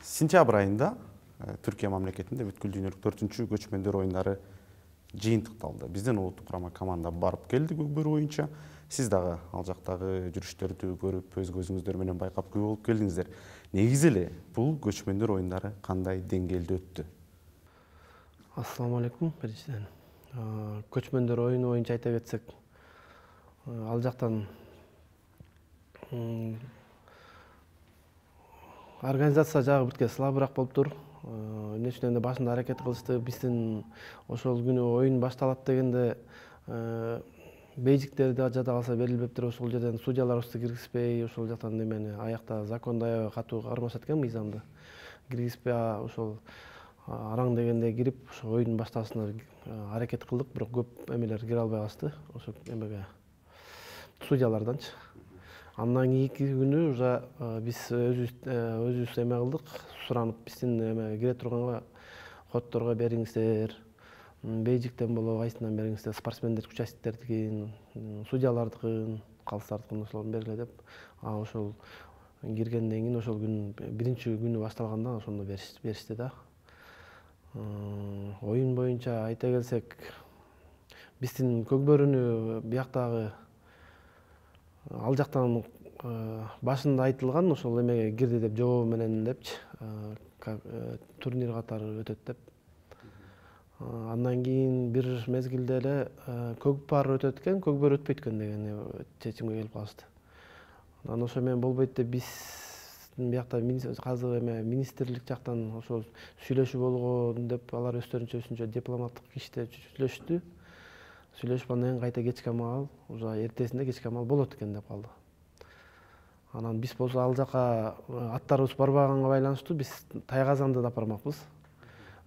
Сентябрь айында Түркия мамлекетинде бүткүл дүйнөлүк 4-чү көчмөндөр оюндары жыйынтыкталды. Биздин улуттук курама команда барып келди көкбөрү боюнча. Сиз дагы ал жактагы жүрүштөрдү көрүп, өз көзүңүздөр менен байкап күбө болуп келдиңиздер. Негизи эле бул көчмөндөр оюндары кандай деңгээлде өттү? Ассаламу алейкум, биринчиден. Көчмөндөр оюну боюнча айта кетсек, ал жактан организация жагы бирке слабыраак болуптур. Эмне үчүн энди башында аракет кылышты, биздин ошол күнү оюн башталат дегенде бейжиктерди жада калса берилбептир, ошол жерден судьяларыбызды киргизбей, ошол жактан немени аякта законду аябай катуу кармашат экен, мыйзамды киргизбей, ошол араң дегенде кирип, ошо оюндун башталышына аракет кылдык, бирок көп эмелер кире албай калышты, ошо эмеге судьяларданчы. Андан кийинки күнү уже биз өзүбүз эме кылдык, суранып, биздин эме кире турганга ходторго бериңиздер, бейжиктен болобу, кайсынан бериңиздер, спортсмендер, участниктердикин, судьялардыкын, калыстардыкын ошолорун бергиле деп, ошол киргенден кийин ошол күн биринчи күнү башталганда ошондо беришти да. Оюн боюнча айта келсек, биздин көкбөрүнү бияктагы ал жактан башында айтылган ошол эмеге кирди деп, жообу менен депчи, турнир катары өтөт деп. Андан кийин бир мезгилде эле көк пар өтөт экен, көкбөрү өтпөйт экен деген чечимге келип калышты. Анан ошо менен болбойт деп биздин биякта азыр эме министрлик жактан ошол сүйлөшүү болгон деп, алар өздөрүнчө дипломаттык иште сүйлөштү. Сүйлөшүп андан кийин кайта кечки амал, уже эртесинде кечки амал болот экен деп калды. Анан биз болсо ал жака аттарыбыз барбаганга байланыштуу биз Тайгазанды да апармакпыз.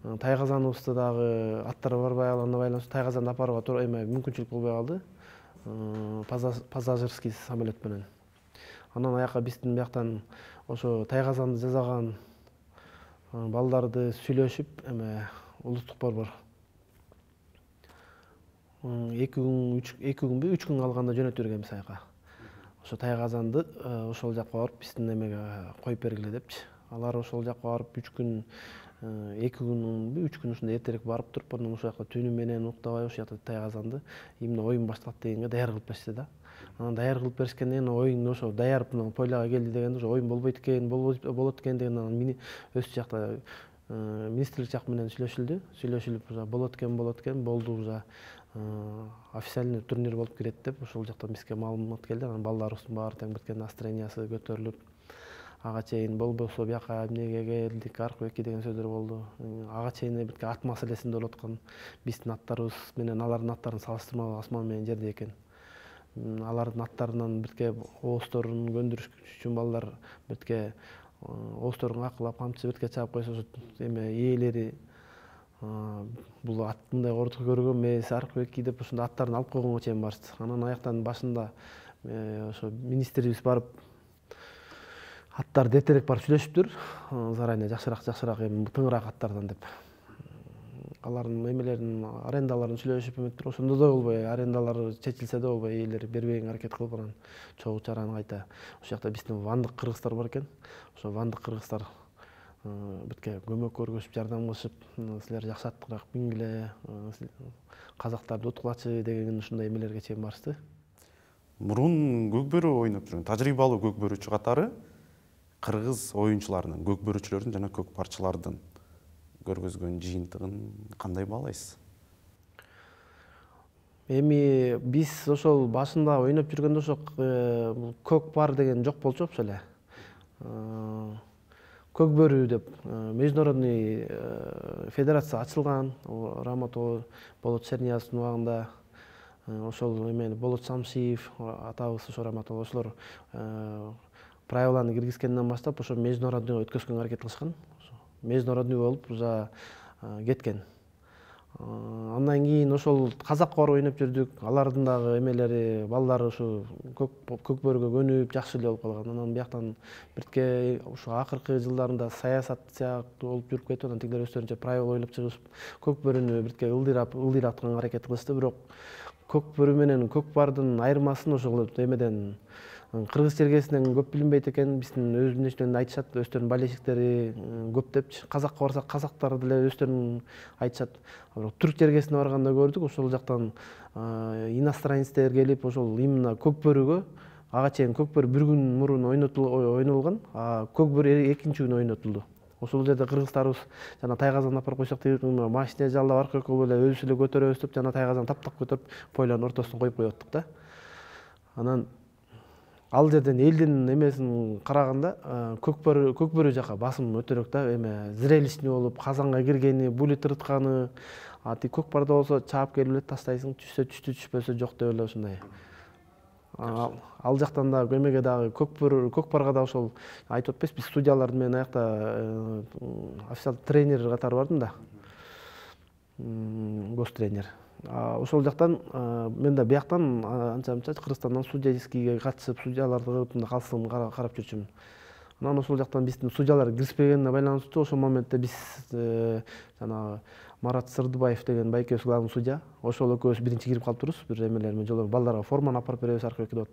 Тайгазаныбызды дагы аттары барбай калганына байланыштуу Тайгазанды апарууга эме мүмкүнчүлүк болбой калды. Пассажирский самолет менен. Анан аяка биздин бияктан ошо Тайгазанды жасаган балдарды сүйлөшүп, эме улуттук борбор 2 күнбү 3 күн калганда жөнөтүп бергенбиз аяка. Ошо Тайгазанды ошол жакка барып биздин эмеге коюп бергиле депчи. Алар ошол жакка барып 3 күн 2 күнбү 3 күн ушундай эртерээк барып туруп, анан ошол жакта түнү менен уктабай ошол жакта Тайгазанды именно оюн башталат дегенге даяр кылып беришти да. Анан даяр кылып беришкенден кийин оюн ошо даяр пойлага келди дегенде ошо оюн болбойт экен, болот экен деген өз жакта министрлик жак менен сүйлөшүлүп уже болот экен, болду уже официальный турнир болуп кирет деп ошол жактан бизге маалымат келди. Анан балдарыбыздын баары тең бирке настроениясы көтөрүлүп, ага чейин болбосо бияка эмнеге келдик, аркыбекке деген сөздөр болду. Ага чейин бирке ат маселесинде болуп аткан, биздин аттарыбыз менен алардын аттарын салыштырмалуу асман менен жердей экен. Алардын аттарынан бирке оозторун көндүрүш үчүн балдар бирке оозторун какылап, камчы бирке чаап койсо, эме ээлери бул ат мындай кордук көргөн эмес, аркыбекки деп ушундай аттарын алып койгонго чейин барышты. Анан аяктан башында ошо министрибиз барып аттарды эртерээк барып сүйлөшүптүр, заранее жакшыраак эми тыңыраак аттардан деп. Алардын эмелерин, арендаларын сүйлөшүп эметтир. Ошондо да болбой, арендалары чечилсе да болбой, ээлери бербегенге аракет кылып, анан чогуу чараны кайта ошол жакта биздин вандык кыргыздар бар экен. Ошо вандык кыргыздар бирке көмөк көргөзүп, жардам кылышып, силер жакшыртуураак мингиле, казактарды уткулачы деген ушундай эмелерге чейин барышты. Мурун көкбөрү ойноп жүргөн тажрыйбалуу көкбөрүчү катары кыргыз оюнчуларынын, көкбөрүчүлөрдүн жана көкпарчылардын көргөзгөн жыйынтыгын кандай баалайсыз? Эми биз ошол башында ойноп жүргөндө ошо көк пар деген жок болчу опчу эле. Көкбөрү деп международный федерация ачылган, Рамат Болот Черниязовдун убагында, ошол эме Болот Шамшиев атабыз, ошо Раматов, ошолор правиланы киргизгенден баштап ошо международный өткөзгөнгө аракет кылышкан. Международный болуп уже кеткен. Андан кийин ошол казакка барып ойноп жүрдүк. Алардын дагы эмелери, балдары ушу көкбөрүгө көнүп, жакшы эле болуп калган. Анан бияктан бирке ушу акыркы жылдарында саясат сыяктуу болуп жүрүп кетип, анан тигилер өздөрүнчө правила ойлоп чыгышып, көкбөрүнү бирке ылдыйратканга аракет кылышты. Бирок көкбөрү менен көкпардын айырмасын ошол эмеден кыргыз чергесинен көп билинбейт экен, биздин өзүбүздүн ичинен айтышат, өздөрүнүн болельщиктери көп депчи. Казакка барсак казактар деле өздөрүн айтышат. Бирок түрк чергесине барганда көрдүк, ошол жактан иностранецтер келип, ошол именно көкбөрүгө ага чейин көкбөрү бир күн мурун ойнолгон, а көкбөрү экинчи күнү ойнотулду. Ошол жерде кыргыздарыбыз жана Тайгазан апарып койсок дейт, машина жалдап аркага эле өзүбүз эле көтөрөбүз деп, жана Тайгазан таптак көтөрүп пойланын ортосуна коюп коеттук да. Анан ал жерден элдин эмесин караганда көкбөрү жака басым өтөрөөк да, эме зрелищный болуп, казанга киргени, були тырытканы, а тиги көкпарда болсо чаап келип эле тастайсың, түшсө түштү, түшпөсө жок деп эле ушундай. Ал жактан да эмеге дагы көкпарга да ошол айтып атпайбыз, биз судьялар менен аякта официалдык тренер катары бардым да, гос тренер. Ошол жактан мен да бияктан анча-мынча Кыргызстандан судейскийге катышып, судьяларды калсым карап жүрчүмүн. Анан ошол жактан биздин судьялар киришпегенине байланыштуу ошол моментте биз жанагы Марат Сырдыбаев деген байкебиз главный судья, ошол экөөбүз биринчи кирип калыптырбыз, бир эмелер менен жолдо балдарга форманы апарып беребиз аркы деп.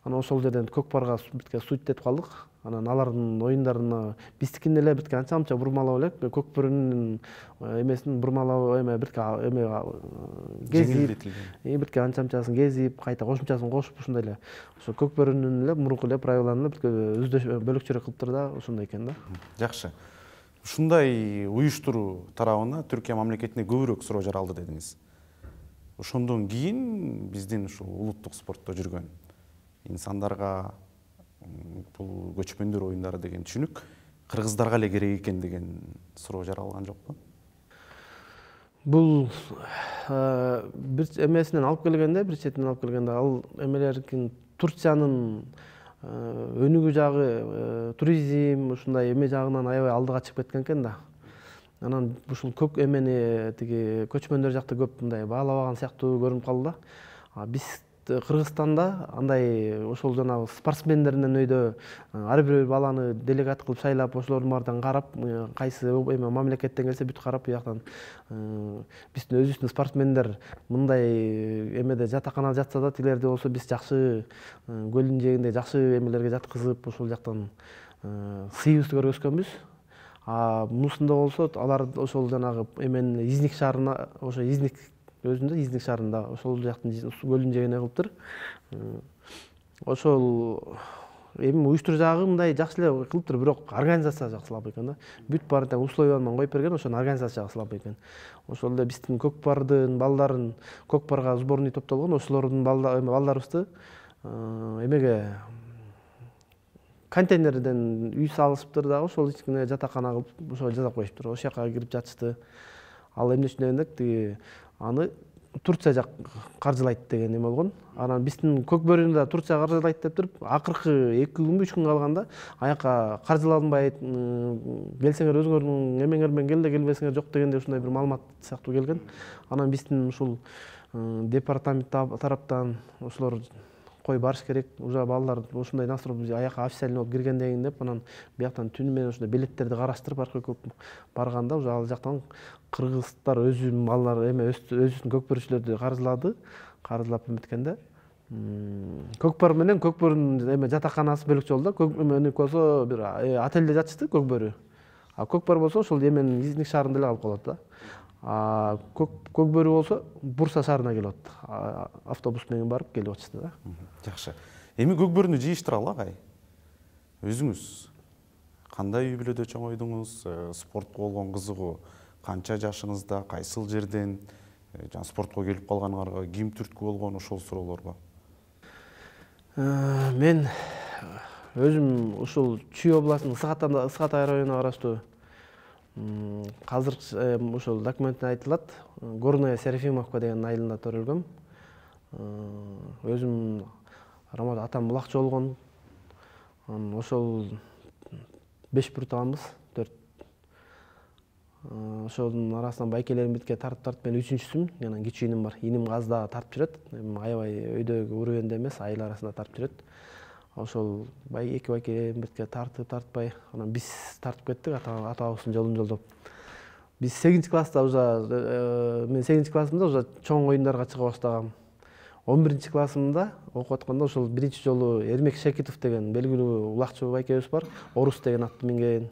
Анан ошол жерден көкпарга битке судья этип калдык. Анан алардын оюндарына биздикин эле битке анча-мынча бурмалап элек, көкбөрүнүн эмесин бурмалап эме битке эме кезип, битке анча-мынчасын кезип, кайта кошумчасын кошуп ушундай эле. Ошо көкбөрүнүн эле мурунку эле правиланы битке бөлөкчөрөөк кылыптыр да, ошондой экен да. Жакшы. Ушундай уюштуруу тарабына Түркия мамлекетине көбүрөөк суроо жаралды дедиңиз. Ошондон кийин биздин ушул улуттук спортто жүргөн инсандарга бул көчмөндөр оюндары деген түшүнүк кыргыздарга эле керек экен деген суроо жаралган жокпу? Бул бир эмесинен алып келгенде, бир четинен алып келгенде, ал эмелердин Турциянын өнүгүү жагы, туризм ушундай эме жагынан аябай алдыга чыгып кеткен экен да. Анан ушул көк эмени тиги көчмөндөр жакта көп мындай баалабаган сыяктуу көрүнүп калды да. Биз Кыргызстанда андай ошол жанагы спортсмендерден өйдө ар бир баланы делегат кылып шайлап, ошолордун баарынан карап, кайсы эме мамлекеттен келсе бүт карап, бияктан биздин өзүбүздүн спортсмендер мындай эмеде жатаканада жатса да, тилерди болсо биз жакшы көлдүн жээгинде жакшы эмелерге жаткызып, ошол жактан сыйыбызды көргөзгөнбүз. Мусунда болсо алар ошол жанагы эменин Изник шаарына, ошо Изник өзүндө Изник шаарында ошол жактын көлдүн жээгине кылыптыр. Ошол эми уюштуруу жагы мындай жакшы эле кылыптыр, бирок организация жагы слабый экен да. Бүт баарын тең условия менен коюп берген, ошонун организация жагы слабый экен. Ошол эле биздин көкпардын балдарын, көкпарга сборный топтолгон, ошолордун балдарыбызды эмеге контейнерден үй салышыптыр да, ошол ичине жатакана кылып ошо жасап коюшуптур. Ошол жака кирип жатышты. Ал эмне үчүн дегенде, тиги аны Турция жак каржылайт деген эме болгон. Анан биздин көкбөрүнү да Турция каржылайт деп туруп, акыркы 2 күнбү 3 күн калганда аяка каржыланбай, келсеңер өзүңөрдүн эмеңер менен кел, келбесеңер жок дегенде ушундай бир маалымат сыяктуу келген. Анан биздин ушул департамент тараптан ошолор кой барыш керек, уже балдар ушундай настрой аяка официальный болуп киргенден кийин деп, анан бияктан түнү менен ушундай билеттерди караштырып аркы көп барганда, уже ал жактан кыргыздар өзүнүн балдары эме өзүнүн көкбөрүчүлөрдү каржылап эметкенде, көкпар менен көкбөрүнүн эме жатаканасы бөлөкчө болду да. Меники болсо бир отелде жатышты көкбөрү. Көкпар болсо ошол эменин Изник шаарында эле калып калат да. Көкбөрү болсо Бурса шаарына келип атат. Автобус менен барып келип атышты да. Жакшы. Эми көкбөрүнү жыйыштыралы агай. Өзүңүз кандай үй бүлөдө чоңойдуңуз? Спортко болгон кызыгуу канча жашыңызда, кайсыл жерден, жана спортко келип калганыңарга ким түрткү болгон, ошол суроолорго? Мен өзүм ушул Чүй областынын Ысык-Атай районуна караштуу азыр ошол документте айтылат, Горная Серафимовка деген айылында төрөлгөм. Өзүм атам булакчы болгон. Ошол 5 буртагамбыз, 4. Ошонун арасынан байкелерим битке тартып, мен 3-үчүсүмүн, анан кичүү иним бар. Иним газда тартып жүрөт. Аябай өйдөгө уровенде эмес, айыл арасында тартып жүрөт. Ошол эки байкелерим битке тартпай, анан биз тартып кеттик атабыздын жолун жолдоп. Биз 8 класста уже, мен 8 классымда уже чоң оюндарга чыга баштагам. 11 классымда окуп атканда ошол биринчи жолу Эрмек Шекитов деген белгилүү улакчы байкебиз бар. Орус деген атты минген.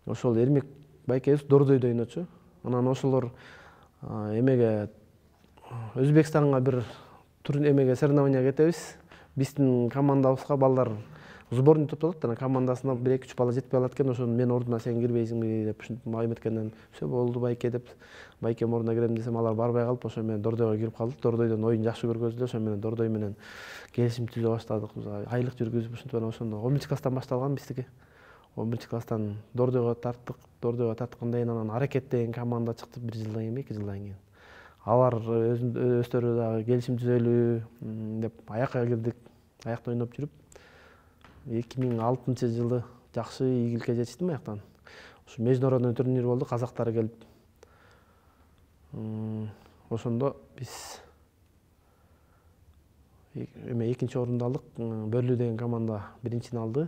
Ошол Эрмек байкебиз Дордойдо ойночу. Анан ошолор эмеге Өзбекстанга бир эмеге соревнованияга кетебиз. Биздин командабызга балдар сборный топтолот, анан командасына 1-2-3 бала жетпей алат экен, ошону мен ордуна сен кирбейсиңби деп ушинтип айметкенден все болду байке деп байкем ордуна кирем десем алар барбай калып, ошо менен Дордойго кирип калдык. Дордойдон оюн жакшы көргөздү, ошо менен Дордой менен келишим түзө баштадык. Айлык жүргүзүп ушинтип анан ошондо 11-класстан башталган биздики. 11-класстан Дордойго тарттык. Дордойго тарткандан кийин анан Аракет деген команда чыкты 1 жылдан кийин, 2 жылдан кийин. Алар өздөрү дагы келишим түзөлүү деп аякка кирдик. Аякта ойноп жүрүп 2006-жылы жакшы ийгиликке жетиштим аяктан. Ушу международный турнир болду, казактар келип. Ошондо биз экинчи орунду алдык. Бөрлүү деген команда биринчини алды.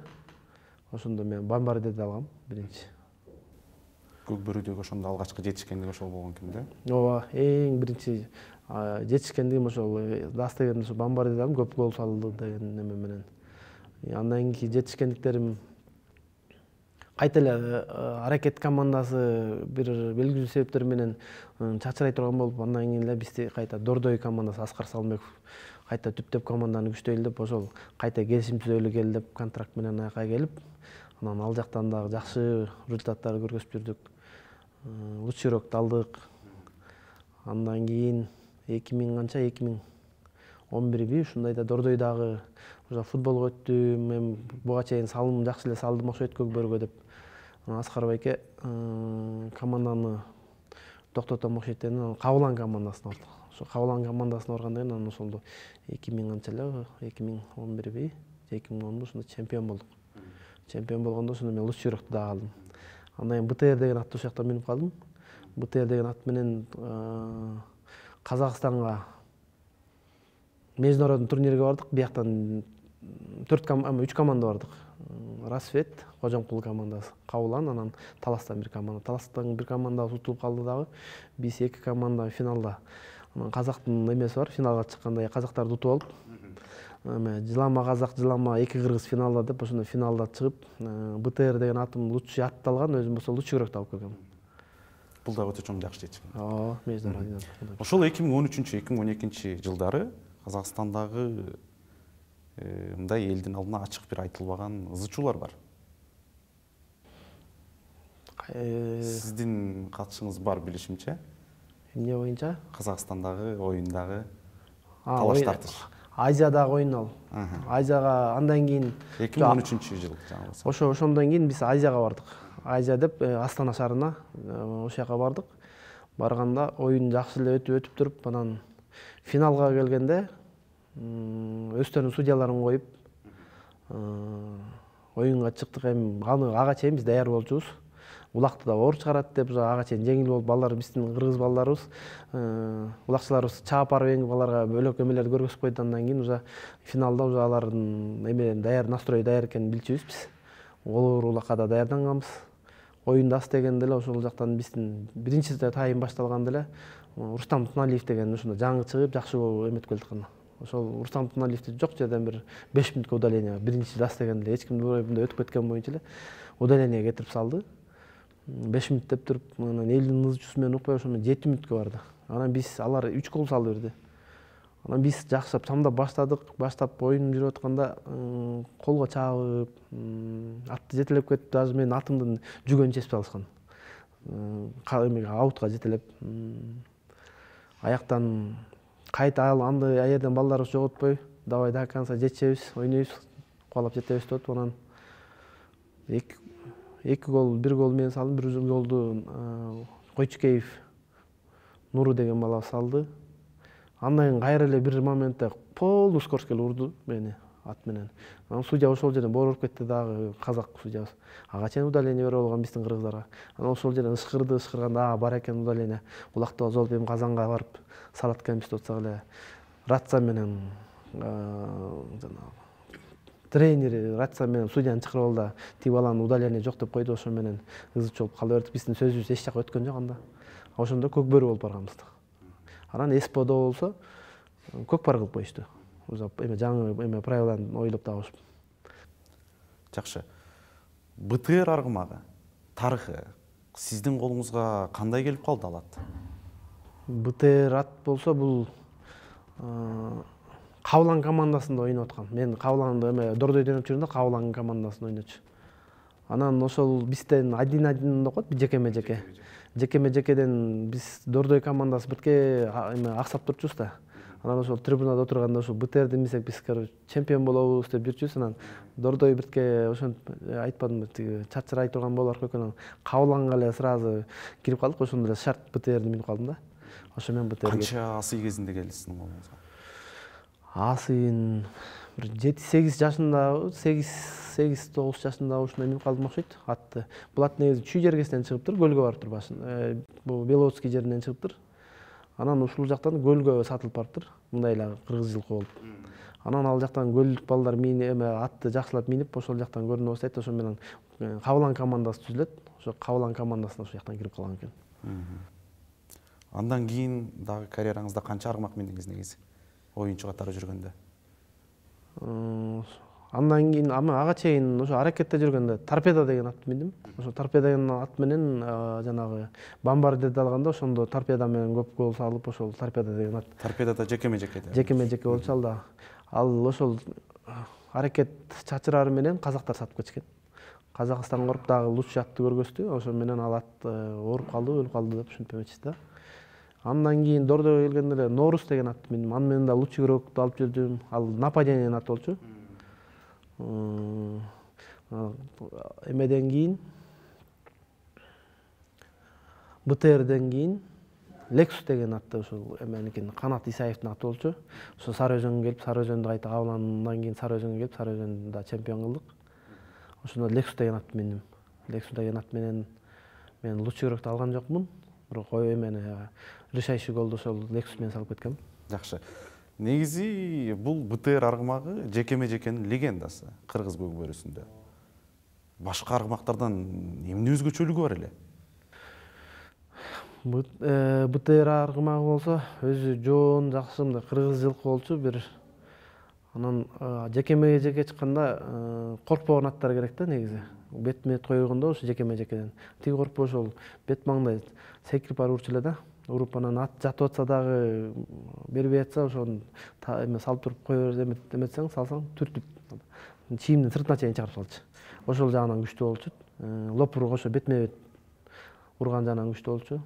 Ошондо мен Бомбардиде алгам биринчи. Көк бөрүдөгү ошондо алгачкы жетишкендиги ошол болгон экен да? Ооба, эң биринчи жетишкендигим ошол Дастегердин ошо Бомбардиден көп гол салды деген неме менен. Андан кийинки жетишкендиктерим кайта эле Аракет командасы бир белгилүү себептер менен чачырай турган болуп, андан кийин эле бизди кайта Дордой командасы Аскар Салмеков кайта түптөп команданы күчтөйлү деп ошол кайта келишим түзөлү келди деп контракт менен аяка келип, анан ал жактан дагы жакшы результаттар көргөзүп жүрдүк. Лучший рокто алдык. Андан кийин 2011 ушундайда Дордойдагы уже футболго өттүм. Мен буга чейин салым жакшы эле салдым окшойт көк бөрүгө деп. Аскар байке команданы токтотом окшойт деп анан Кабылан командасына бардык. Ошо Кабылан командасына баргандан кийин анан ошондо 2011 же 2010 ушунда чемпион болдук. Чемпион болгондо ошондо мен лучший рокто дагы алдым. Андан кийин БТР деген атты ошол жакта минип калдым. БТР деген ат менен Казакстанга международный турнирге бардык. Бияктан 3 команда бардык. Рассвет, Кожомкул командасы, Кабылан, анан Таластан бир команда. Таластан бир команда утулуп калды дагы. Биз 2 команда финалда. Анан Казактын эмеси бар, финалга чыкканда казактарды утуп алып, жылама казак, жылама 2 кыргыз финалда деп ошондо финалда чыгып, БТР деген атым лучший атты алган, өзүм болсо лучший рокто алып келгем. Бул дагы өтө чоң жакшы жетишкен. Ооба, международный. Ошол 2013-2012 жылдары Казакстандагы мындай элдин алдына ачык бир айтылбаган ызычуулар бар. Сиздин катышыңыз бар билишимче. Эмне боюнча? Казакстандагы оюндагы талаш тартыш. Азиядагы оюн ал. Азияга андан кийин 2013-жыл жаңы. Ошондон кийин биз Азияга бардык. Азия деп Астана шаарына ошол жака бардык. Барганда оюн жакшы эле өтүп туруп, анан финалга келгенде өздөрүнүн судьяларын коюп оюнга чыктык. Эми ага чейин биз даяр болчубуз. Улакты да оор чыгарат деп ага чейин жеңил болуп, балдар биздин кыргыз балдарыбыз, улакчыларыбыз чаап барып эң баларга бөлөк эмелерди көргөзүп койду. Андан кийин уже финалда уже алардын эме даяр, настрой даяр экенин билчүбүз биз. Оор улакка да даярданганбыз. Оюнду аз дегенде эле ошол жактан биздин биринчи тайм башталганда эле Рустам Туналиев деген ошондо жаңы чыгып жакшы эметип келдик ана. Ошол Рустам Туналиевди жок жерден бир 5 минутка удаление, биринчи дас дегенде эч ким өтүп кеткен боюнча эле удаление кетирип салды. 5 минут деп туруп, анан элдин ызчусу менен укпай ошондо 7 минутка барды. Анан биз алар 3 гол салды берди. Анан биз жакшап чамдап баштадык. Баштап оюн жүрүп атканда колго чаабып, атты жетелеп кетип, даже менин атымдын жүгөнүн чечип салышкан. Аутка жетелеп. Аяктан кайта андай аерден балдарыбыз жоготпой, давай до конца жетишебиз, ойнойбуз, кубалап жетебиз деп анан 2 гол, 1 гол мен салдым, 1 голду Койчукеев Нуру деген бала салды. Андан кийин кайра эле бир моментте полный скоростьке урду мени ат менен. Анан судья ошол жерден боор уруп кетти дагы, казак судьябыз. Ага чейин удаление берип алган биздин кыргыздарга. Анан ошол жерден ышкырганда бар экен удаление. Улакты жолуп эми Казанга барып салат экенбиз деп атсак эле Раца менен тренери Раца менен судьяны чакырып алды. Тиги баланын удаление жок деп койду, ошо менен ызы чолуп кала бердик. Биздин сөзүбүз эч жака өткөн жок анда. Ошондо көк бөрү болуп барганбыз. Анан Эсподо болсо көкпар кылып коюшту. Эме жаңы эме правиланы ойлоп табышып. Жакшы. БТР аргымагы тарыхы сиздин колуңузга кандай келип калды алат? БТР ат болсо бул Кабылан командасында ойноп аткан. Мен Кабыланды эме Дордойдо ойноп жүргөндө Кабылан командасында ойночу. Анан ошол бизден 1-1 деп коет, жекеме-жеке. Жекеме-жекеден биз Дордой командасы бирке эме аксап турчубуз да. Анан ошол трибунада отурганда ошол БТР демесек биз чемпион болобуз деп жүрчүбүз. Анан Дордой бирке ошентип айтпадымбы, тиги чачырай турган болор экен. Кабыланга эле сразу кирип калдык, ошондо эле шарт БТРди минип калдым да. Ошо мен БТРге. Канча асый кезинде келди сиздин колуңузга? Асыйын бир 7-8 жашында, 8-9 жашында ушундай минип калдым окшойт атты. Бул ат негизи Чүй жергесинен чыгыптыр, көлгө барыптыр башын. Бул Беловодский жеринен чыгыптыр. Анан ушул жактан көлгө сатылып барыптыр. Мындай эле кыргыз жылкы болуп. Анан ал жактан көлдүк балдар атты жакшылап минип, ошол жактан көрүнө баштайт. Ошо менен Кабылан командасы түзүлөт. Ошо Кабылан командасына ошол жактан кирип калган экен. Андан кийин дагы карьераңызда канча аргымак миндиңиз негизи? Оюнчу катары жүргөндө. Андан кийин ага чейин ошо аракетте жүргөндө Торпедо деген атты миндим. Ошо Торпедо деген ат менен жанагы бомбардирди алганда ошондо Торпедо менен көп гол салып, ошол Торпедо деген ат. Торпедода жекеме-жекеде. Жекеме-жеке болчу ал да. Ал ошол аракет чачырары менен казактар сатып кетишкен. Казакстанга барып дагы лучший атты көргөздү. Ошо менен ал ат ооруп калды, өлүп калды деп ушинтип эметишти да. Андан кийин Дордойго келгенде эле Норус деген атты миндим. Аны менен да лучший игрокту алып жүрдүм. Ал нападениенин аты болчу. Эмеден кийин БТРден кийин Lexus деген атты ошол эменикин Канат Исаевдин аты болчу. Ошо Сары Өзөнгө келип, Сары Өзөндү кайта Кабыландан кийин Сары Өзөнгө келип, Сары Өзөндү чемпион кылдык. Ошондо Lexus деген атты миндим. Lexus деген ат менен мен лучший игрокту алган жокмун. Бирок эмени решающий голду ошол Lexus менен салып кеткем. Жакшы. Негизи бул БТР аргымагы жекеме-жекенин легендасы кыргыз көкбөрүсүндө. Башка аргымактардан эмне өзгөчөлүгү бар эле? БТР аргымагы болсо өзү жоон жакшы мындай кыргыз жылкы болчу бир. Анан жекеме-жеке чыкканда коркпогон аттар керек да негизи. Бет-мет койгондо ошо жекеме-жекеден. Тиги коркпой ошол бет маңдай секирип барып урчу эле да. Уруп анан ат жатып атса дагы бербей атса ошону эме салып туруп кое эметсең, салсаң түртүп чийимдин сыртына чейин чыгарып салчу. Ошол жагынан күчтүү болчу. Лопур ошо бетме-бет урган жагынан күчтүү болчу.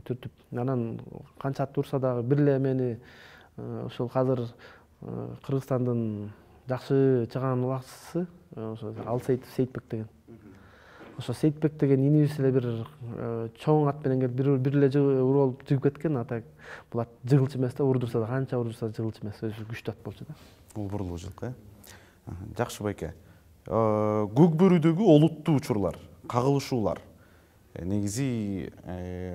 Түртүп. Анан канча ат урса дагы бир эле мени ошол казыр Кыргызстандын жакшы чыган убакчысы ошо Алсейитов Сейитбек деген. Ошо Сейитбек деген инибиз эле бир чоң ат менен келип бир эле уруп жигип кеткен. Ата бул ат жыгылчу эмес да, урдурса да канча урдурса жыгылчу эмес, өзү күчтүү ат болчу да. Улбурлуу жылкы. Жакшы байке. Көкбөрүдөгү олуттуу учурлар, кагылышуулар негизи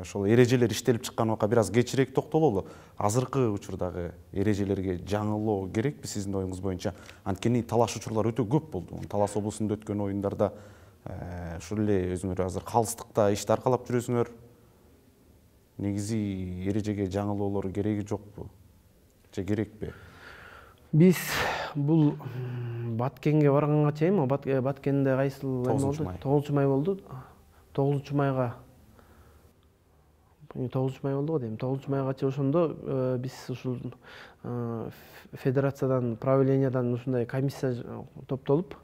ошол эрежелер иштелип чыккан убакка бир аз кечирээк токтололу. Азыркы учурдагы эрежелерге жаңылоо керекпи сиздин оюңуз боюнча? Анткени талаш учурлар өтө көп болду. Талас облусунда өткөн оюндарда ушул эле өзүңөр азыр калыстыкта ишти аркалап жүрөсүңөр. Негизи эрежеге жаңылоолор кереги жокпу? Же керекпи? Биз бул Баткенге барганга чейин, Баткенде кайсыл эме болду? 9-май болду. 9-майга 9-май болду го дейм. 9-майга чейин ошондо биз ушул федерациядан, правлениядан ушундай комиссия топтолуп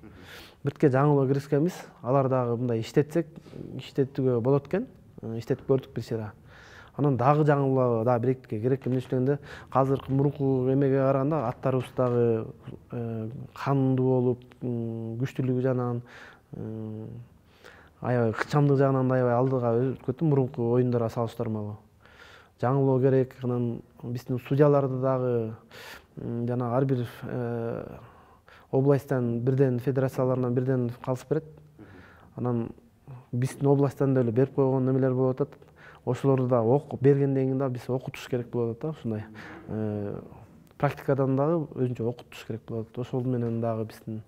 бирке жаңылоо киргизгенбиз. Алар дагы мындай иштетсек, иштетүүгө болот экен. Иштетип көрдүк бир чара. Анан дагы жаңылоо дагы бирикке керек. Эмне үчүн азыркы мурунку эмеге караганда аттарыбыз дагы кандуу болуп, күчтүүлүгү жагынан аябай ыкчамдык жагынан да аябай алдыга өтүп кетти мурунку оюндарга салыштырмалуу. Жаңылоо керек. Анан биздин судьяларды дагы жана ар бир областтан бирден федерацияларынан бирден калыс берет. Анан биздин областтан деле берип койгон немелер болуп атат. Ошолорду да бергенден кийин да биз окутуш керек болуп атат да, ушундай. Практикадан дагы өзүнчө окутуш керек болуп атат. Ошол менен дагы биздин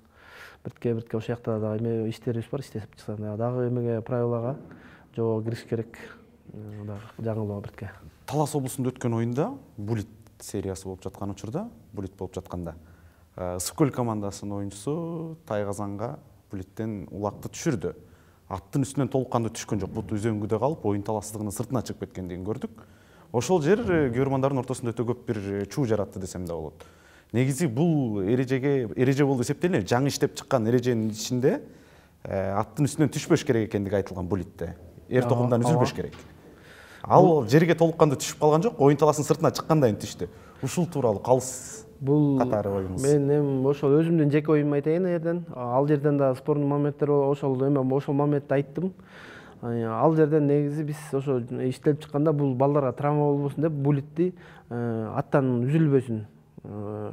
бирке ошол жакта дагы эме иштерибиз бар, иштесип чыкса дагы эмеге правилага жобого кириш керек. Дагы жаңылоо бирке. Талас облусунда өткөн оюнда Булит сериясы болуп жаткан учурда, булит болуп жатканда Скөл командасынын оюнчусу Тайгазанга булиттен улакты түшүрдү. Аттын үстүнөн толук кандуу түшкөн жок. Бут үзөңгүдө калып, оюн талашсыздыгынын сыртына чыгып кеткендигин көрдүк. Ошол жер көрөрмандардын ортосунда өтө көп бир чуу жаратты десем да болот. Негизи бул эреже болуп эсептелинет. Жаңы иштеп чыккан эреженин ичинде аттын үстүнөн түшпөш керек экендиги айтылган булитте. Эр токумдан үзүлбөш керек. Ал жерге толук кандуу түшүп калган жок, оюн талашынын сыртына чыккандайын түштү. Ушул тууралуу калыс бул катары оюңуз. Мен эми ошол өзүмдүн жеке оюмду айтайын жерден. Ал жерден да спорттук моменттер ошол моментти айттым. Ал жерден негизи биз ошо иштелип чыкканда бул балдарга травма болбосун деп булитти аттан үзүлбөсүн.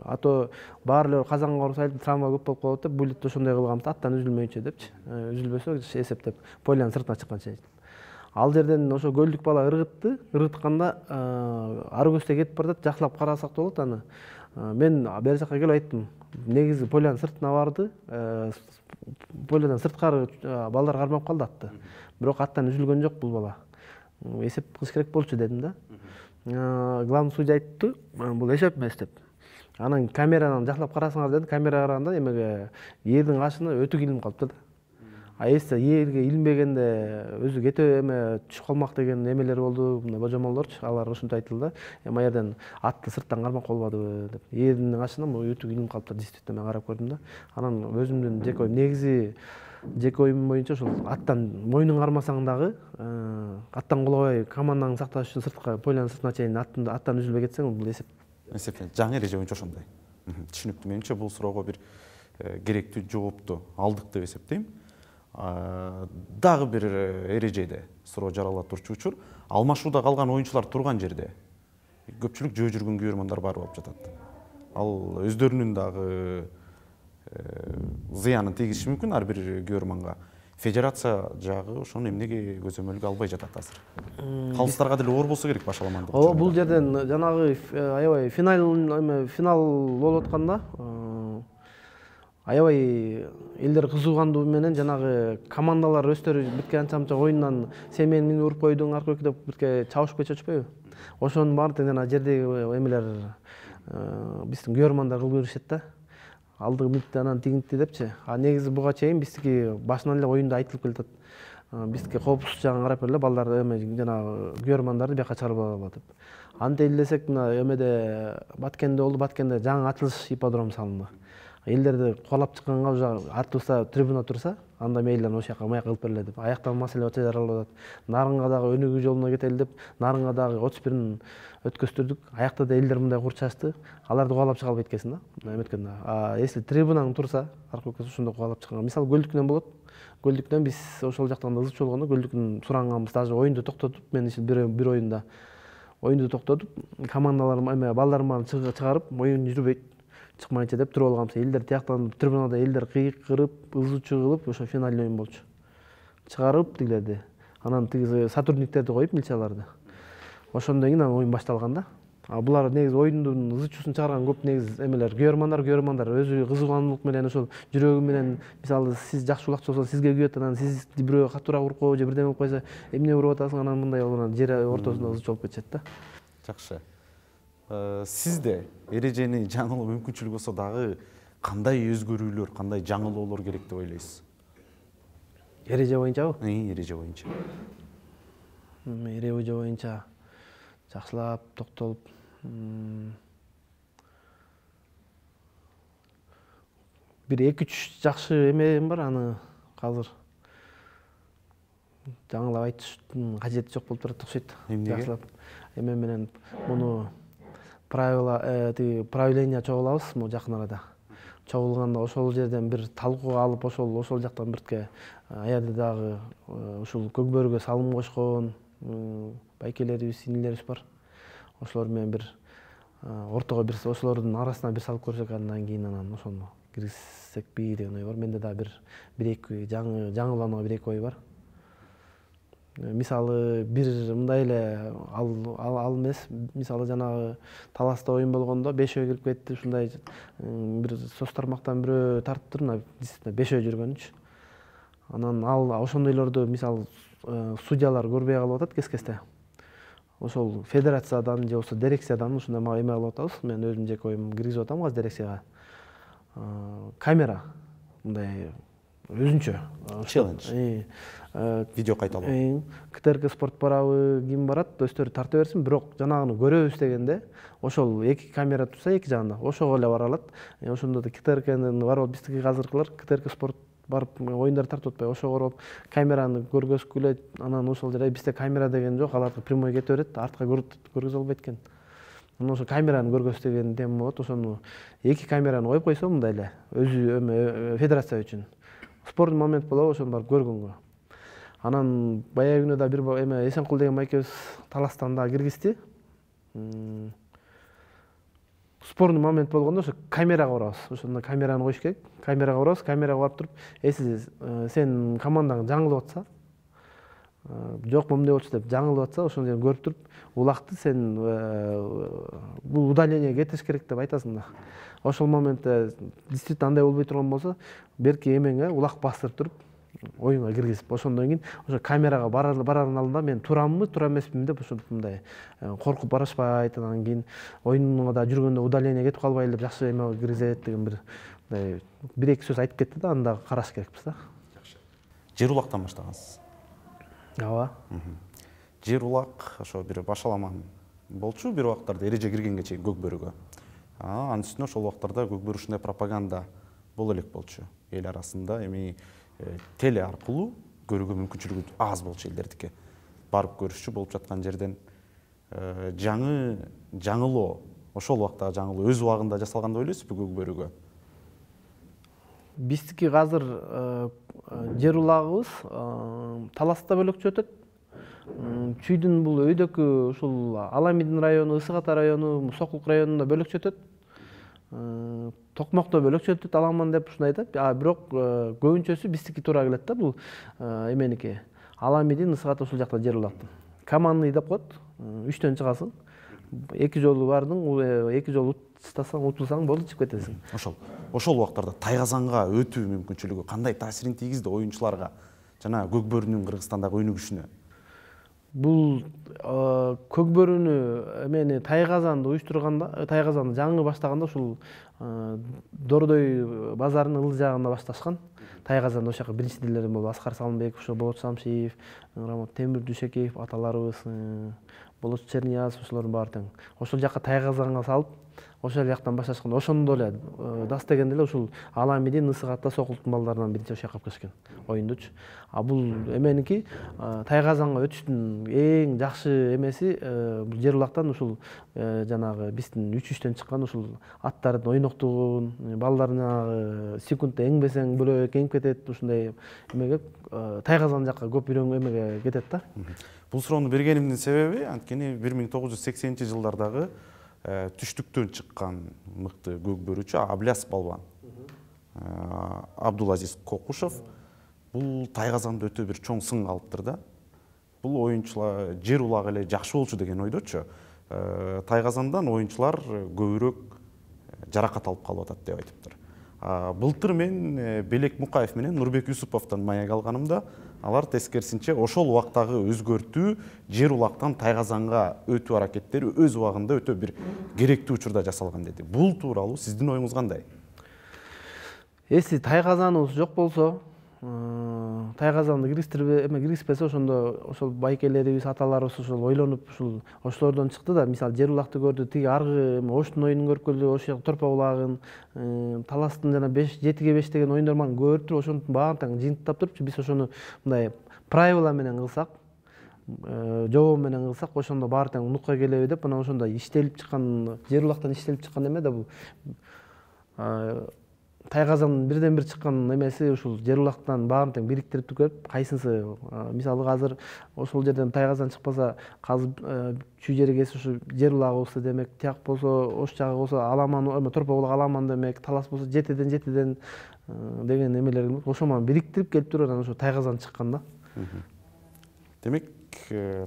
Ато баары эле казанга барып айтып травма көп болуп калат деп булитти ошондой кылганбыз, аттан үзүлмөйүнчө депчи. Үзүлбөсө эсептеп полянын сыртына чыкканча. Ал жерден ошо көлдүк бала ыргытканда ары көздөй кетип баратат, жакшылап карасак болот аны. Мен бери жакка келип айттым. Негизи полянын сыртына барды. Полядан сырткары балдар кармап калды атты. Бирок аттан үзүлгөн жок бул бала. Эсеп кылыш керек болчу дедим да. Главный судья айтты, бул эсеп эмес деп. Анан камерадан жакшылап карасаңар деди. Камерага караганда эмеге эрдин кашына өтүк илинип калыптыр да. Эсте эрге илинбегенде өзү кете түшүп калмак деген эмелер болду, мындай божомолдорчу. Алар ушинтип айтылды. Эми аерден атты сырттан кармап калбадыбы деп. Эрдин кашына өтүк илинип калыптыр, действительно мен карап көрдүм да. Анан өзүмдүн жеке оюм негизи жеке оюм боюнча ошол аттан мойнун кармасаң дагы аттан кулабай командаңды сакташ үчүн сыртка полянын сыртына чейин аттан үзүлбөй кетсең бул эсеп жаңы эреже боюнча ошондой. Түшүнүктүү. Менимче бул суроого бир керектүү жоопту алдык деп эсептейм. Дагы бир эрежеде суроо жарала турчу учур, алмашууда калган оюнчулар турган жерде көпчүлүк жөө жүргөн көрөрмандар бар болуп жатат. Ал өздөрүнүн дагы зыянын тийгизиши мүмкүн ар бир көрөрманга. Федерация жагы ошону эмнеге көзөмөлгө албай жатат азыр? Калыстарга деле оор болсо керек башаламандык. Бул жерден жанагы аябай финал болуп атканда аябай элдер кызыгандуу менен жанагы командалар өздөрү бирке анча-мынча оюндан сен мени уруп койдуң аркы деп бирке чабышпай чачпайбы? Ошонун баарын жана жердеги эмелер биздин көрөрмандар кылып беришет да. Алдыгы мынтти анан тигинтти депчи. Негизи буга чейин биздики башынан эле оюнда айтылып келатат. Биздики коопсуздук жагын карап бериле, балдар жанагы көрөрмандарды бияка чыгарып алгыла деп. Антип элесек мына эмеде Баткенде болду, Баткенде жаңы ачылыш ипподрому салынды. Элдерди кубалап чыкканга уже артыбызда трибуна турса, анда мейлден ошол жака маяк кылып бериле деп. Аяктагы маселе очо жаралып атат. Нарынга дагы өнүгүү жолуна кетели деп, Нарынга дагы 31-ин өткөздүрдүк. Аякта да элдер мындай курчашты. Аларды кубалап чыга албайт экенсиң да. Эметкенде. Если трибунаң турса, аркы ошондо кубалап чыкканга. Мисалы Көлдүктөн болот. Көлдүктөн биз ошол жактан да ызычуу болгондо Көлдүктүн суранганбыз, даже оюнду токтотуп, мен бир оюнду токтотуп, командалар балдарымды чыгарып, оюн жүрбөйт. Чыкмайынча деп туруп алганбыз. Элдер тияктан трибунада элдер кыйкырып, ызычуу кылып, ошо финальный оюн болчу. Чыгарып тигилерди. Анан тиги сотрудниктерди коюп, милицияларды. Ошондон кийин оюн башталган да. Булар негизи оюндун ызычуусун чыгарган көп негизи эмелер көрөрмандар өзү кызыгандуулук менен ошол жүрөгү менен, мисалы сиз жакшы улакчы болсоңуз сизге күйөт, анан сиз бирөө катуураак уруп койбу же бирдеме болуп койсо, эмне уруп атасың, анан мындай болгон жер ортосунда ызычуу болуп кетишет да. Жакшы. Сизде эрежени жаңылоо мүмкүнчүлүгү болсо дагы кандай өзгөрүүлөр, кандай жаңылоолор керек деп ойлойсуз? Эреже боюнчабы? Эреже боюнча. Эреже боюнча жакшылап токтолуп, бир 2-3 жакшы эмем бар, аны азыр жаңылап айтыштын кажети жок болуп турат окшойт. Жакшылап эме менен муну правление чогулабыз могу жакын арада. Чогулганда ошол жерден бир талкууга алып, ошол жактан бирке аерде дагы ушул Көкбөрүгө салым кошкон байкелерибиз, инилерибиз бар. Ошолор менен бир ортого бир ошолордун арасына бир салып көрсөк, андан кийин анан ошону киргизсекпи деген ой бар. Менде да бир-эки жаңыланууга бир-эки ой бар. Мисалы бир мындай эле ал эмес, мисалы жанагы Таласта оюн болгондо 5 кирип кетти, ушундай бир соц тармактан бирөө тартыптыр, мына действительно 5 жүргөнүчү. Анан ал ошондойлорду мисалы судьялар көрбөй калып атат кес-кесте. ошол федерациядан же болбосо дирекциядан ушундай мага эме кылып атабыз. Мен өзүм жеке оюм киргизип атам азыр дирекцияга. Камера мындай өзүнчө челлендж. Видео кайталоо. КТРК спорт барабы, ким барат, өздөрү тарта берсин, бирок жанагыны көрөбүз дегенде ошол эки камера турса эки жагында ошого эле бара алат. Ошондо да КТРКнын барып биздики азыркылар КТРК спорт барып оюндар тартып атпайбы, ошого барып камераны көргөзгүлө, анан ошол жерде бизде камера деген жок, аларга прямой кете берет, артка көргөзө албайт экен. Анан ошо камераны көргөз деген тема болот, ошону эки камераны коюп койсо мындай эле өзү эме федерация үчүн спорттун момент болобу, ошону барып көргөнгө. Анан баягы күнү да бир эме Эсенкул деген майкебиз таластан да киргизди. Спорный момент болгондо ошо камерага барабыз. Ошондо камераны коюш керек. Камерага барабыз, камерага барып туруп, эси сен командаң жаңылып атса, жок момундай болчу деп жаңылып атса, ошону сен көрүп туруп, улакты сен бул удаление кетириш керек деп айтасың да. Ошол моментте действительно андай болбой турган болсо, берки эмеңе улак бастырып туруп, оюнга киргизип, ошондон кийин ошо камерага барардын алдында мен тураммы, тура эмесмин деп ошентип мындай коркуп барышпайт, анан кийин оюнга да жүргөндө удаление кетип калбайлы деп жакшы эме киргизет деген бир эки сөз айтып кетти да, аны да караш керекпиз да. Жер улактан баштагансыз. Ооба. Жер улак ошо бир башаламан болчу, бир убактарда эреже киргенге чейин Көкбөрүгө. Анын үстүнө ошол убактарда Көкбөрү ушундай пропаганда боло элек болчу. Эл арасында эми теле аркылуу көрүүгө мүмкүнчүлүгү аз болчу элдердики. Барып көрүшчү болуп жаткан жерден жаңылоо, ошол убактагы жаңылоо өз убагында жасалган деп ойлойсузбу Көкбөрүгө? Биздики азыр жер улагыбыз Таласта бөлөкчө өтөт. Чүйдүн бул өйдөкү ушул Аламидин району, Ысык Ата району, Сокулук районунда бөлөкчө өтөт. Токмокто бөлөкчө өтөт аламан деп ушундай айтат. Бирок көбүнчөсү биздики туура келет да, бул эменики. Аламидин, Ысык Ата ушул жакта жер улаттын. Командный деп коет. 3төн чыгасың. Эки жолу бардың, эки жолу утастасаң, утулсаң болду, чыгып кетесиң. Ошол убактарда Тайгазанга өтүү мүмкүнчүлүгү кандай таасирин тийгизди оюнчуларга жана Көкбөрүнүн Кыргызстандагы ойногүчүнө? Бул Көкбөрүнү эмени Тайгазанды уюштурганда, Тайгазанды жаңы баштаганда ушул Дордой базарынын ылдый жагында башташкан. Тайгазанда ошол жака биринчи дилерден болуп Аскар Салымбеков, ошо Болот Шамшиев, Темир Дүйшекеев аталарыбыз, Болот Черниязов ошолордун баары тең. Ошол жака Тайгазанга салып, ошол жактан башташкан. Ошондо эле дас дегенде эле ушул Аламидин, Ысык Ата, Сокулуктун балдарынан биринчи ошол жака алып келишкен оюндучу. Бул эменики Тайгазанга өтүштүн эң жакшы эмеси бул жер улактан ушул жанагы биздин 3-3төн чыккан ушул аттардын ойноктугун, балдарына секундта эңбесең бөлө кеңип кетет, ушундай эмеге Тайгазан жака көп эмеге кетет да. Бул суроону бергенимдин себеби анткени 1980-жылдардагы түштүктөн чыккан мыкты көкбөрүчү Абляс балбан Абдулазиз Кокушев бул Тайгазанда өтө бир чоң сын калыптыр да. Бул оюнчулар жер улагы эле жакшы болчу деген ойдочу. Тайгазандан оюнчулар көбүрөөк жаракат алып калып атат деп айтыптыр. Былтыр мен Белек Мукаев менен Нурбек Юсуповдон маек алганымда алар тескерисинче ошол убактагы өзгөртүү жер улактан Тайгазанга өтүү аракеттери өз убагында өтө бир керектүү учурда жасалган деди. Бул тууралуу сиздин оюңуз кандай? Эси Тайгазаныбыз жок болсо, Тайгазанды киргизбесе, ошондо ошол байкелерибиз, аталарыбыз ошол ойлонуп ошолордон чыкты да. Мисалы жер улакты көрдү, тиги аргы Оштун оюнун көрүп келди, ошол жакта Торпа булагын, Таластын жана 7-5 деген оюндар менен көрүп туруп, ошонун баарын тең жыйынтыктап турупчу, биз ошону мындай правила менен кылсак, жобо менен кылсак, ошондо баары тең нукка келеби деп, анан ошондо иштелип чыккан, жер улактан иштелип чыккан эме да бул. Тайгазандын бирден бир чыккан эмеси ушул жер улактан баарын тең бириктирип көрүп, кайсынысы мисалы азыр ошол жерден Тайгазан чыкпаса, казып чүй жери кесип ушу жер улагыбызды демек, тияк болсо ош жагы болсо Аламан, Торпа булак Аламан демек, Талас болсо жетиден деген эмелер ошо менен бириктирип келип туруп анан ошо Тайгазан чыккан да. Демек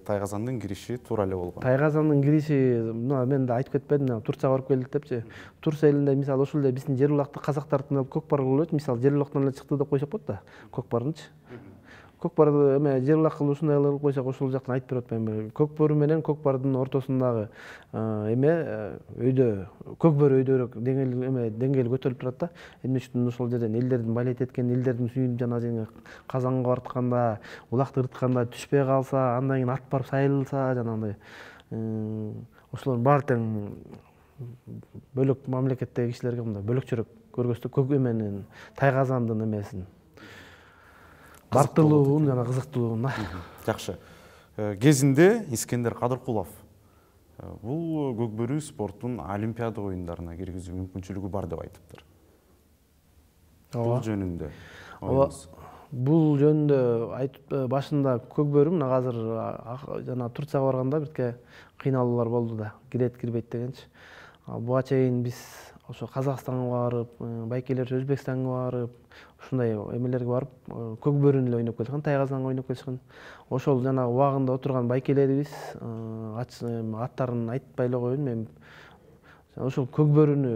Тайгазандын кириши туура эле болгон. Тайгазандын кириши, мен да айтып кетпедим, Турцияга барып келдик депчи. Турция элинде мисалы ошол эле биздин жер улакты казактардын көк бар кылып эле, мисалы жер улактан эле чыкты деп койсок болот да, көк барынчы. көк барды эме жерлак кылып ушундай кылып койсок ошол жактан айтып берип атпаймынбы. Көк бөрү менен көк бардын ортосундагы эме өйдө көк бөрү өйдөрөөк деңгээли көтөрүлүп турат да. Эмне үчүн ошол жерден элдердин балет эткен элдердин сүйүн жана казанга бартканда, улакты ырытканда түшпөй калса, андан кийин ат барып сайылса жанагындай ошолордун баары тең бөлөк мамлекеттеги кишилерге мындай бөлөкчөрөөк көргөзсөк көк эменин Тайгазандын эмесин бартылуун жана кызыктуулугун. Жакшы. Кезинде Искендер Кадыркулов бул көкбөрү спорттун Олимпиада оюндарына киргизүү мүмкүнчүлүгү бар деп айтыптыр. Бул жөнүндө оюңуз? Бул жөнүндө айтып башында көкбөрү мына азыр жана Турцияга барганда бирке кыйналуулар болду да, кирет кирбейт дегенчи. Буга чейин биз ошо Казакстанга барып, байкелер Өзбекстанга барып, ушундай эмелерге барып, көкбөрүнү эле ойноп келишкен, Тайгазанга ойноп келишкен. Ошол жана убагында отурган байкелерибиз аттарын айтпай эле коеюн, мен ошол көкбөрүнү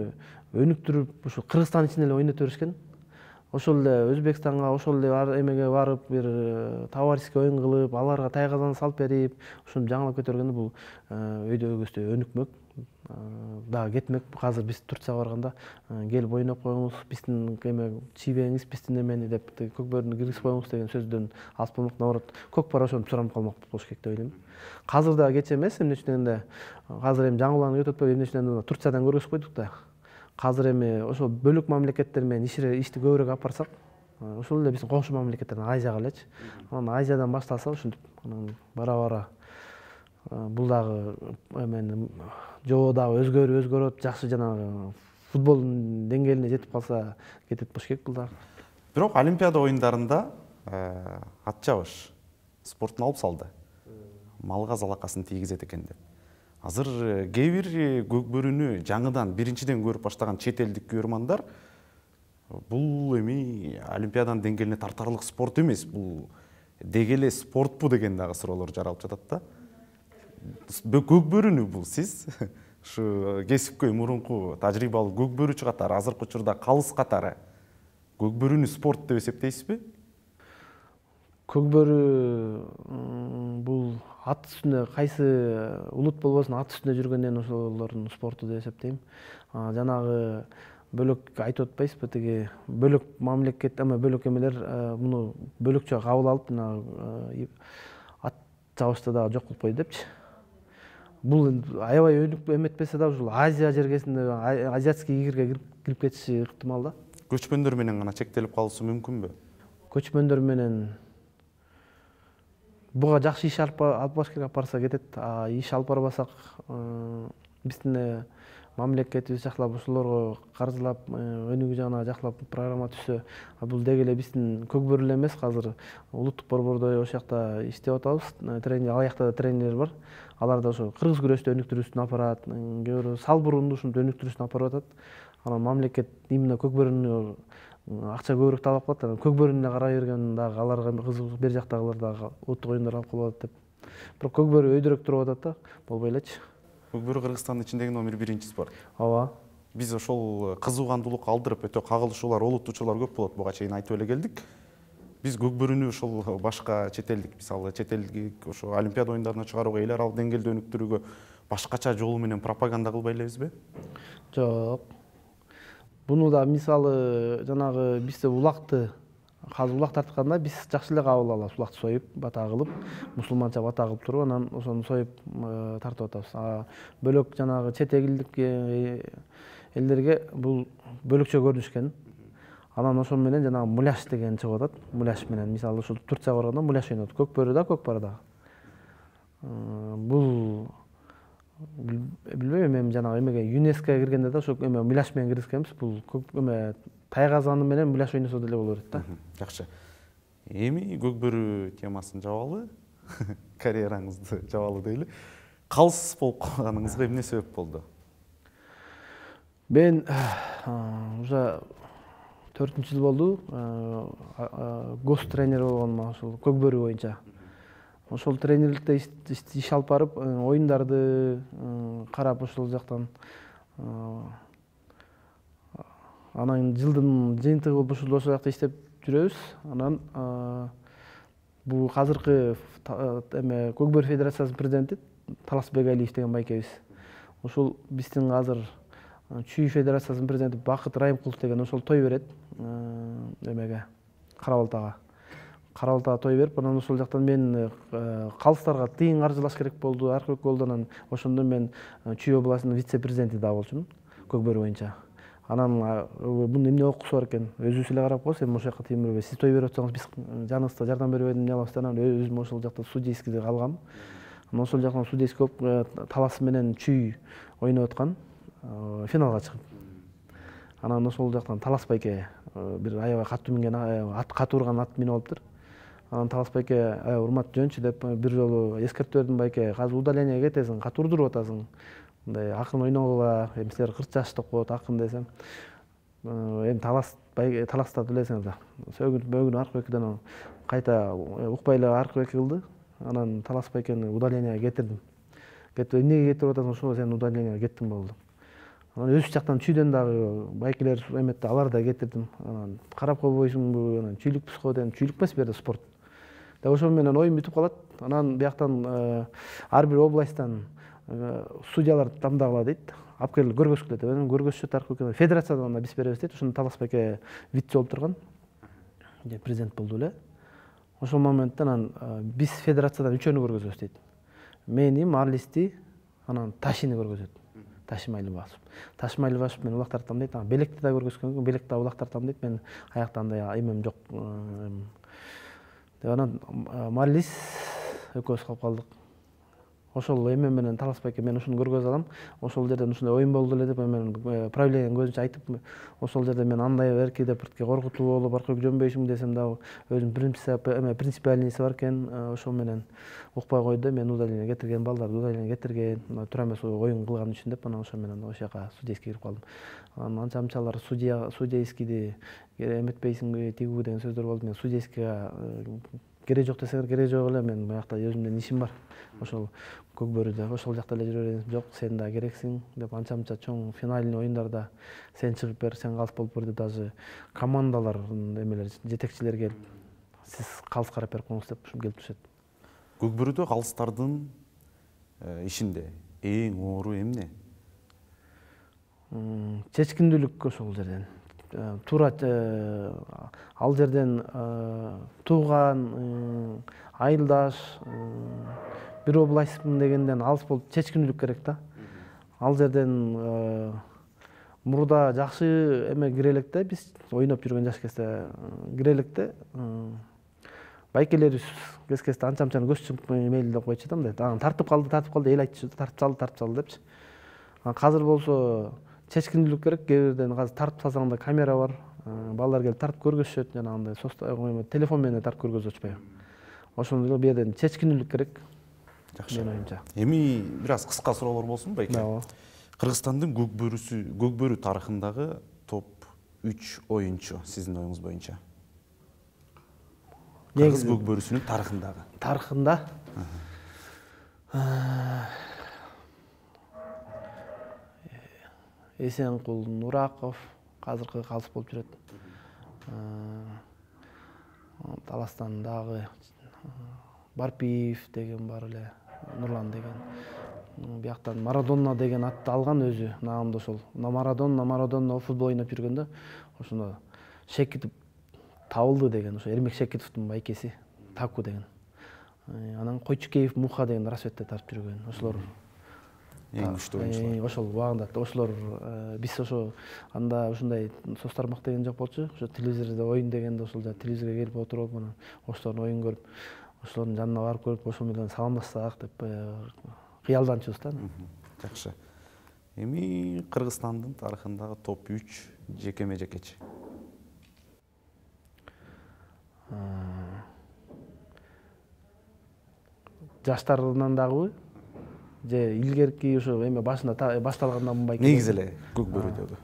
өнүктүрүп, ушу Кыргызстан ичинде эле ойното беришкен. Ошол эле Өзбекстанга, ошол эле эмеге барып, бир товарищеский оюн кылып, аларга Тайгазан салып берип, ушуну жаңылап көтөргөндө бул өйдөгүбүздө өнүкмөк, дагы кетмек. Азыр биз Турцияга барганда келип ойноп коюңуз, биздин эме чийбеңиз, биздин эмени деп көкбөрүнү киргизип коюңуз деген сөздөн алыс болмок. Наоборот, көкпар ошентип суранып калмак болуш керек деп ойлойм. Азыр да кеч эмес, эмне үчүн дегенде, азыр эми жаңылууну өтөтпөй, эмне үчүн дегенде Турциядан көргөзүп койдук да. Азыр эми ошол бөлөк мамлекеттер менен ишти көбүрөөк алып барсак, ошол эле биздин коңшу мамлекеттерден Азияга элечи. Анан Азиядан башталса, ушинтип анан бара-бара бул дагы эмени жобо дагы өзгөрөт, жакшы жанагы футболдун деңгээлине жетип калса кетет болуш керек бул дагы. Бирок Олимпиада оюндарында ат жабыш спортун алып салды. Малга залакасын тийгизет экен деп. Азыр кээ бир көкбөрүнү жаңыдан биринчиден көрүп баштаган чет элдик көрөрмандар бул эми Олимпиаданын деңгээлине тартарлык спорт эмес, бул деги эле спортпу деген дагы суроолор жаралып жатат да. Көкбөрүнү бул сиз ушу кесипкөй мурунку тажрыйбалуу көкбөрүчү катары, азыркы учурда калыс катары көкбөрүнү спорт деп эсептейсизби? Көкбөрү бул ат үстүндө кайсы улут болбосун ат үстүндө жүргөндөн ошолордун спорту деп эсептейм. Жанагы бөлөк айтып атпайсызбы, тиги бөлөк мамлекет, бөлөк эмелер муну бөлөкчө кабыл алып, ат жабышты дагы жок кылып койду депчи. Бул аябай өнүкүп эметпесе да ушул Азия жергесинде азиатский игрге кирип кетиши ыктымал да. Көчмөндөр менен гана чектелип калышы мүмкүнбү? Көчмөндөр менен буга жакшы иш алып баш керек, алып барса кетет. Иш алып барбасак, биздин мамлекетибиз жакшылап ошолорго каржылап, өнүгүү жагына жакшылап программа түзсө, бул деги эле биздин көкбөрү эле эмес, азыр улуттук борбордо ошол жакта иштеп атабыз. Тренер, ал жакта да тренерлер бар. Алар да ошо кыргыз күрөштү өнүктүрүүсүн алып барат, кээ бирөө салбурунду ушинтип өнүктүрүүсүн алып барып атат. Анан мамлекет именно көкбөрүнү акча көбүрөөк талап кылат. Анан көкбөрүнү эле карай берген дагы аларга кызык, бер жактагылар дагы улуттук оюндар алып калып атат деп. Бирок көкбөрү өйдөрөөк туруп атат да, болбой элечи. Көкбөрү Кыргызстандын ичиндеги номер 1 спорт. Ооба. Биз ошол кызуугандуулук алдырып, өтө кагылышуулар, олуттуучулар көп болот, буга чейин айтып эле келдик. Биз көкбөрүнү ошол башка чет элдик, мисалы чет элдик ошо Олимпиада оюндарына чыгарууга, эл аралык деңгээлде өнүктүрүүгө башкача жолу менен пропаганда кылбай элебизби? Жок. Буну да мисалы жанагы бизде улакты, азыр улак тартканда биз жакшы эле кабыл алабыз. Улакты союп, бата кылып, мусулманча бата кылып туруп, анан ошону союп тартып атабыз. Бөлөк жанагы чет элдик элдерге бул бөлөкчө көрүнүшкен. Анан ошол менен жанагы муляж деген чыгып атат. Муляж менен мисалы ушул Турцияга барганда муляж ойнот. Көкбөрү да, көкпар да. Бул билбейм, эми жанагы эмеге ЮНЕСКОга киргенде да ошол эме муляж менен киргизгенбиз. Бул эме Тайгазаны менен муляж ойносо деле боло берет да. Жакшы. Эми көкбөрү темасын жабалы, карьераңызды жабалы дейли. Калыс болуп калганыңызга эмне себеп болду? Мен уже 4-жыл болду, гос тренер болгонума ошол көкбөрү боюнча. Ошол тренерликте иш алып барып, оюндарды карап ошол жактан анан жылдын жыйынтыгы болуп ошол жакта иштеп жүрөбүз. Анан бул азыркы эме Көкбөр Федерациясынын президенти Талас Бегалиев деген байкебиз. Ошол биздин азыр Чүй Федерациясынын президенти Бакыт Райымкулов деген ошол той берет эмеге Кара Балтага той берип, анан ошол жактан мен калыстарга тыйын каржылаш керек болду, аркы болду. Анан ошондо мен Чүй областынын вице-президенти да болчумун Көкбөр боюнча. Анан муну эмне окусу бар экен, өзүбүз эле карап коебуз, эми ошол жака тиймирбей. Сиз той берип атсаңыз, биз жаныбызда жардам бербей эмне кылабыз деп, анан өзүм ошол жакта судейскийде калгам. Анан ошол жактан судейский болуп Талас менен Чүй ойноп аткан, финалга чыгып. Анан ошол жактан Талас байке бир аябай катуу минген, катуу урган ат минип алыптыр. Анан Талас байке урмат жөнчү деп бир жолу эскертип бердим, байке азыр удалениеге кетесиң, катуу урдуруп атасың. Мындай акын ойногула, эми силер 40 жаштык болот акын десем. Эми Таласта билесиңер да. Сөгүн аркы бекиден кайта укпай эле аркы беки кылды. Анан Талас байкени удалениеге кетирдим. Эмнеге кетирип атасың, ошо сен удалениеге кеттиң болду. Анан өз жактан Чүйдөн дагы байкелер эметти, алар да кетирдим. Анан карап койбойсуңбу, анан чүйлүкпүз го дедим. Чүйлүк эмес бу жерде спорт. Деп ошол менен оюн бүтүп калат. Анан бияктан ар бир областтан судьялар тандагыла дейт. Алып келип көргөзгүлө деп. Анан көргөзүшөт аркы федерациядан да биз беребиз дейт. Ошондо Талас байке вице болуп турган. Президент болду эле. Ошол моментте анан биз федерациядан үчөөнү көргөзөбүз дейт. Мени, Марлисти, анан Ташини көргөзөт. Ташим Айлыбашев мен улактартам дейт. Белекти да көргөзгөн, белекти да улактартам дейт. Мен аякта андай эмем жок. Деп анан Марлис экөөбүз калып калдык. Ошол эме менен Талас байке мен ушуну көргөзө алам. Ошол жерден ушундай оюн болду эле деп мен правлениянын көзүнчө айтып, ошол жерде мен андай берки деп биртке коркутуу болуп, аркы жөнбөйсүң десем дагы өзүнүн принципиальныйсы бар экен. Ошол менен укпай койду. Мен удаление кетирген, балдарды удаление кетирген, туура эмес оюн кылган үчүн деп, анан ошол менен ошол жака судейский кирип калдым. Анан анча-мынчалар судейскийди эметпейсиңби, тигүү деген сөздөр болду. Мен судейскийге керек жок десеңер керек жок эле, мен буякта өзүмдүн ишим бар. Ошол Көкбөрүдө ошол жакта эле жүрө берем. Жок, сен да керексиң деп анча-мынча чоң финальный оюндарда сен чыгып бер, сен калыс болуп бер деп даже командалар эмелер жетекчилер келип, сиз калыс карап берип коюңуз деп ушинтип келип турушат. Көкбөрүдө калыстардын ишинде эң оору эмне? Чечкиндүүлүк ошол жерден. Туура ал жерден тууган, айылдаш, бир областмын дегенден алыс болуп чечкиндүүлүк керек да. Ал жерден мурда жакшы эме кире электе, биз ойноп жүргөн жаш кезде кире электе байкелерибиз кез кезде анча-мынчаны көз чумуп мейли койчу да, мындай. Тартып калды, эл айтчу, тартып салды депчи. Азыр болсо чечкиндүүлүк керек. Кээ бирден азыр тартып салсаң да камера бар. Балдар келип тартып көргөзүшөт, жанагындай телефон менен тартып көргөзүп атышпайбы. Ошондой бу жерден чечкиндүүлүк керек. Жакшы. Менин оюмча. Эми бир аз кыска суроолор болсун байке. Кыргызстандын Көкбөрү тарыхындагы топ 3 оюнчу сиздин оюңуз боюнча. Кыргыз Көкбөрүсүнүн тарыхындагы. Тарыхында? Эсенкул Нураков азыркы калыс болуп жүрөт. Таластан дагы Барпиев деген бар эле, Нурлан деген. Бияктан Марадона деген атты алган өзү. Наамда ошол Марадона футбол ойноп жүргөндө ошондо Шекитов табылды деген, ошо Эрмек Шекитовдун байкеси Таку деген. Анан Койчукеев Муха деген рассветте тартып жүргөн. Ошолор эң күчтүү оюнчулар. Ошол убагында ошолор биз ошо анда ушундай соц тармак деген жок болчу. Ошо телевизордо оюн дегенде ошол телевизорго келип отуруп, анан ошолордун оюн көрүп, ошолордун жанына барып көрүп, ошол менен саламдашсак деп кыялданчубуз да. Жакшы. Эми Кыргызстандын тарыхындагы топ 3 жекеме-жекечи. Жаштарынан дагыбы же илгерки ошо эме башында башталгандан байке. Негизи эле Көкбөрүдөгү.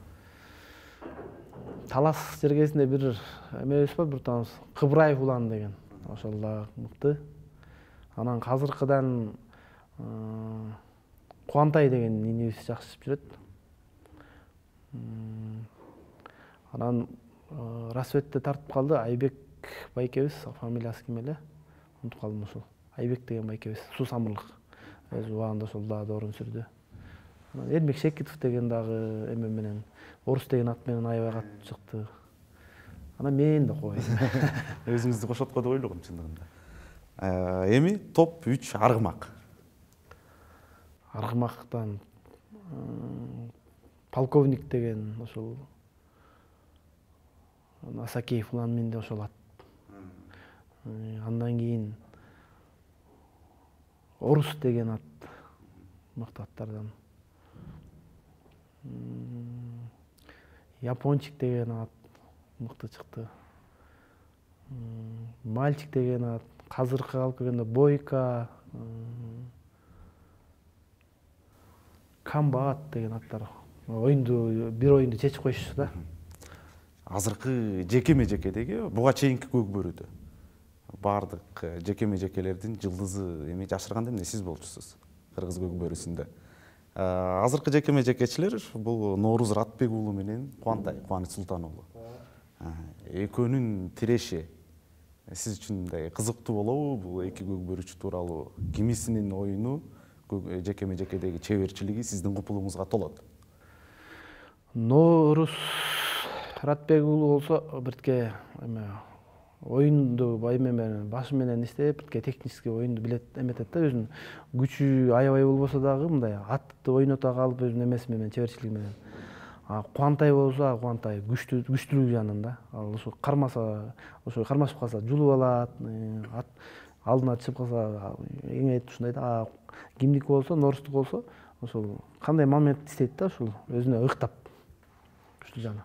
Талас жергесинде бир эмебиз бар, бир тааныбыз Кыбыраев улан деген. Ошол да мыкты. Анан азыркыдан Кубантай деген инибиз жакшы жүрөт. Анан рассветте тартып калды Айбек байкебиз, фамилиясы ким эле? унутуп калдым ошол. Айбек деген байкебиз, суу самырлык. Өз убагында ошол дагы орун сүрдү. Анан Эрмек Шекитов деген дагы эме менен, Орус деген ат менен аябай катуу чыкты. Анан мен да койдум. Өзүңүздү кошотко деп ойлогом чындыгында. Эми топ 3 аргымак. Аргымактан полковник деген ошол Асакеев Уланминде ошол ат. Андан кийин Орус деген ат, мыкты аттардан. Япончик деген ат мыкты чыкты. Мальчик деген ат, казыркы алып келгенде Бойка, Камбат деген аттар. Бир оюнду чечип коюшчу да. Азыркы жекеме-жекедеги буга чейинки көкбөрүдө баардык жекеме-жекелердин жылдызы эми жашырганда эмне сиз болчусуз кыргыз көкбөрүсүндө. Азыркы жекеме-жекечилер бул Нооруз Ратбек уулу менен Кубантай Кубаныч Султан уулу. Экөөнүн тиреши сиз үчүн мындай кызыктуу болобу? Бул эки көкбөрүчү тууралуу кимисинин оюну, жекеме-жекедеги чеберчилиги сиздин купулуңузга толот? Нооруз Ратбек уулу болсо биртке эме оюнду башы менен иштеп, биртке технический оюнду билет, эметет да, өзүнүн күчү аябай болбосо дагы мындай атты ойното калып өзүнүн эмеси менен, чеберчилиги менен. Кубантай болсо, Кубантай күчтүүлүк жанында. Ал ошо кармашып калса жулуп алат, алдына чыгып калса эңет ушундай да. Кимдики болсо, Ноорустук болсо, ошол кандай момент истейт да, ушул өзүнө ыктап күчтүү жаны.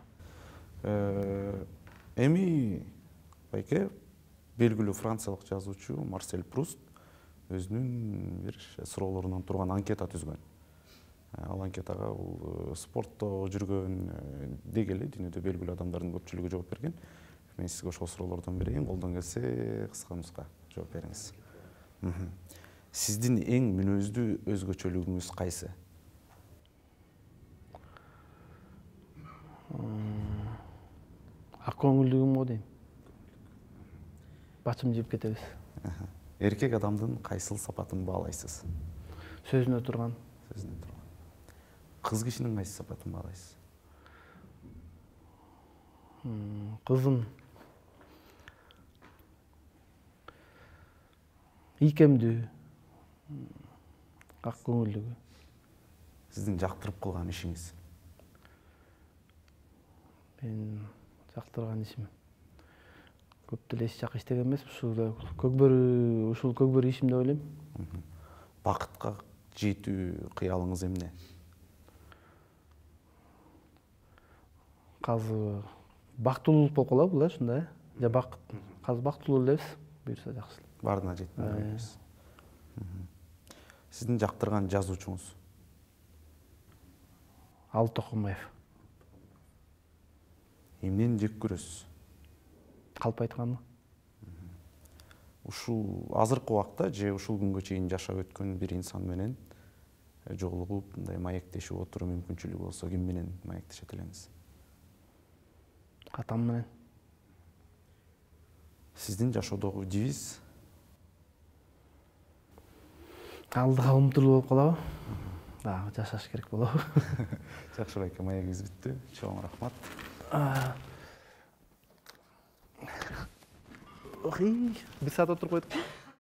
Эми байке белгилүү франциялык жазуучу Марсель Пруст өзүнүн бир суроолорунан турган анкета түзгөн. Ал анкетага бул спортто жүргөн деги эле дүйнөдө белгилүү адамдардын көпчүлүгү жооп берген. Мен сизге ошол суроолордон берейин, колдон келсе кыска жооп бериңиз. Сиздин эң мүнөздүү өзгөчөлүгүңүз кайсы? Ак көңүлдүгүм го дейм. Бачым жеп кетебиз. Эркек адамдын кайсыл сапатын баалайсыз? Сөзүнө турган. Кыз кишинин кайсы сапатын баалайсыз? Кыздын ийкемдүү, ак көңүлдүгү. Сиздин жактырып кылган ишиңиз? Мен жактырган ишим көп деле иш жакы иштеген эмес, ушул көкбөрү ишим деп ойлойм. Бакытка жетүү кыялыңыз эмне? Казыр бактылуулук болуп калабы, ушундай, же бакыт. Казыр бактылуу элебиз, буюрса жакшы. Баарына жетти дейбиз. Сиздин жактырган жазуучуңуз? Алып Токомбаев. Эмнени жек көрөсүз? Калп айтканды. Ушул азыркы убакта же ушул күнгө чейин жашап өткөн бир инсан менен жолугуп, мындай маектешип отуруу мүмкүнчүлүгү болсо, ким менен маектешет элеңиз? Атам менен. Сиздин жашоодогу девиз? Алдыга умтулуу болуп калабы? Дагы жашаш керек болобу? Жакшы байке, маегиңиз бүттү. Чоң рахмат. Бир саат отуруп койдук.